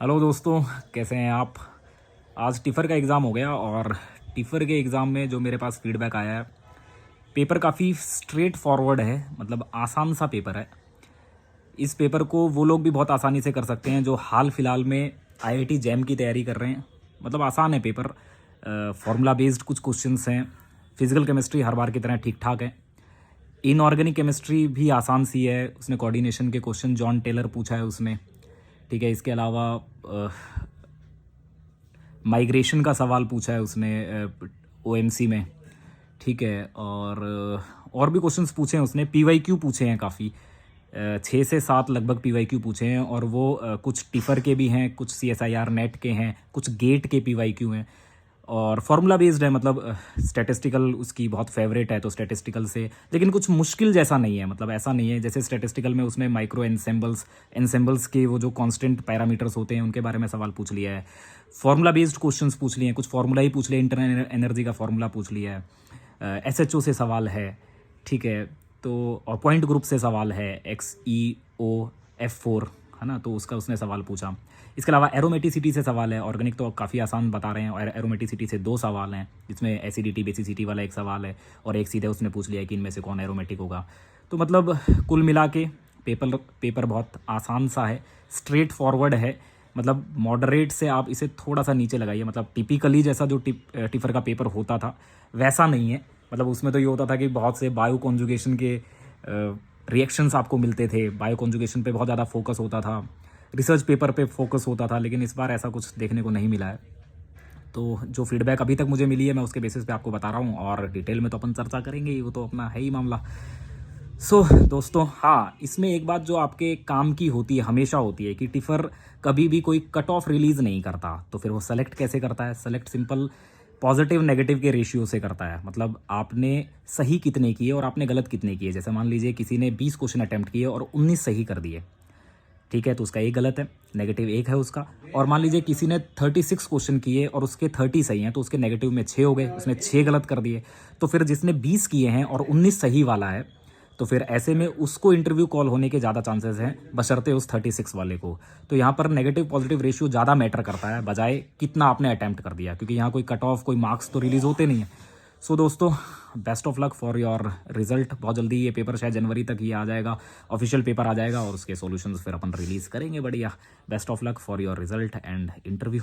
Hello दोस्तों, कैसे हैं आप। आज टिफ़र का एग्ज़ाम हो गया और टिफ़र के एग्ज़ाम में जो मेरे पास फीडबैक आया है, पेपर काफ़ी स्ट्रेट फॉरवर्ड है, मतलब आसान सा पेपर है। इस पेपर को वो लोग भी बहुत आसानी से कर सकते हैं जो हाल फिलहाल में आईआईटी जैम की तैयारी कर रहे हैं। मतलब आसान है पेपर। फार्मूला बेस्ड कुछ क्वेश्चंस हैं। फिजिकल केमिस्ट्री हर बार की तरह ठीक ठाक है। इनऑर्गेनिक केमिस्ट्री भी आसान सी है, उसने कोऑर्डिनेशन के क्वेश्चन जॉन टेलर पूछा है उसमें। ठीक है, इसके अलावा माइग्रेशन का सवाल पूछा है उसने ओएमसी में। ठीक है, और भी क्वेश्चंस पूछे हैं उसने। पीवाईक्यू पूछे हैं काफ़ी, 6 से 7 लगभग पीवाईक्यू पूछे हैं। और वो कुछ टिफ़र के भी हैं, कुछ सीएसआईआर नेट के हैं, कुछ गेट के पीवाईक्यू हैं और फार्मूला बेस्ड है। मतलब स्टैटिस्टिकल उसकी बहुत फेवरेट है, तो स्टैटिस्टिकल से, लेकिन कुछ मुश्किल जैसा नहीं है। मतलब ऐसा नहीं है जैसे स्टैटिस्टिकल में उसने माइक्रो एनसेम्बल्स के वो जो कांस्टेंट पैरामीटर्स होते हैं उनके बारे में सवाल पूछ लिया है। फार्मूला बेस्ड क्वेश्चंस पूछ लिए हैं, कुछ फार्मूला ही पूछ लिया, इंटरनल एनर्जी का फार्मूला पूछ लिया है। एसएचओ से सवाल है। ठीक है, तो और पॉइंट ग्रुप से सवाल है, XeOF4 है ना, तो उसका उसने सवाल पूछा। इसके अलावा एरोमेटिसिटी से सवाल है। ऑर्गेनिक तो काफ़ी आसान बता रहे हैं, और एरोमेटिसिटी से 2 सवाल हैं, जिसमें एसिडिटी बेसिसिटी वाला एक सवाल है और एक सीधे उसने पूछ लिया कि इनमें से कौन एरोमेटिक होगा। तो मतलब कुल मिला के पेपर बहुत आसान सा है, स्ट्रेट फॉरवर्ड है। मतलब मॉडरेट से आप इसे थोड़ा सा नीचे लगाइए। मतलब टिपिकली जैसा जो टिफ़र का पेपर होता था वैसा नहीं है। मतलब उसमें तो ये होता था कि बहुत से बायो कॉन्जुगेशन के रिएक्शंस आपको मिलते थे, बायो कॉन्जुगेशन पे बहुत ज़्यादा फोकस होता था, रिसर्च पेपर पे फोकस होता था, लेकिन इस बार ऐसा कुछ देखने को नहीं मिला है। तो जो फीडबैक अभी तक मुझे मिली है मैं उसके बेसिस पे आपको बता रहा हूँ, और डिटेल में तो अपन चर्चा करेंगे ही, वो तो अपना है ही मामला। दोस्तों, हाँ, इसमें एक बात जो आपके काम की होती है, हमेशा होती है, कि टिफ़र कभी भी कोई कट ऑफ रिलीज़ नहीं करता। तो फिर वो सेलेक्ट कैसे करता है? सेलेक्ट सिंपल पॉजिटिव नेगेटिव के रेशियो से करता है। मतलब आपने सही कितने किए और आपने गलत कितने किए। जैसे मान लीजिए किसी ने 20 क्वेश्चन अटैम्प्ट किए और 19 सही कर दिए, ठीक है, तो उसका एक गलत है, नेगेटिव 1 है उसका। और मान लीजिए किसी ने 36 क्वेश्चन किए और उसके 30 सही हैं, तो उसके नेगेटिव में 6 हो गए, उसने 6 गलत कर दिए। तो फिर जिसने 20 किए हैं और 19 सही वाला है, तो फिर ऐसे में उसको इंटरव्यू कॉल होने के ज़्यादा चांसेस हैं, बशर्ते उस 36 वाले को। तो यहाँ पर नेगेटिव पॉजिटिव रेशियो ज़्यादा मैटर करता है, बजाय कितना आपने अटैम्प्ट कर दिया, क्योंकि यहाँ कोई कट ऑफ, कोई मार्क्स तो रिलीज़ होते नहीं है। दोस्तों, best of luck for your result. बहुत जल्दी ये पेपर शायद जनवरी तक ये आ जाएगा, ऑफिशियल पेपर आ जाएगा, और उसके सॉल्यूशंस फिर अपन रिलीज़ करेंगे। बढ़िया, best of luck for your result and interview.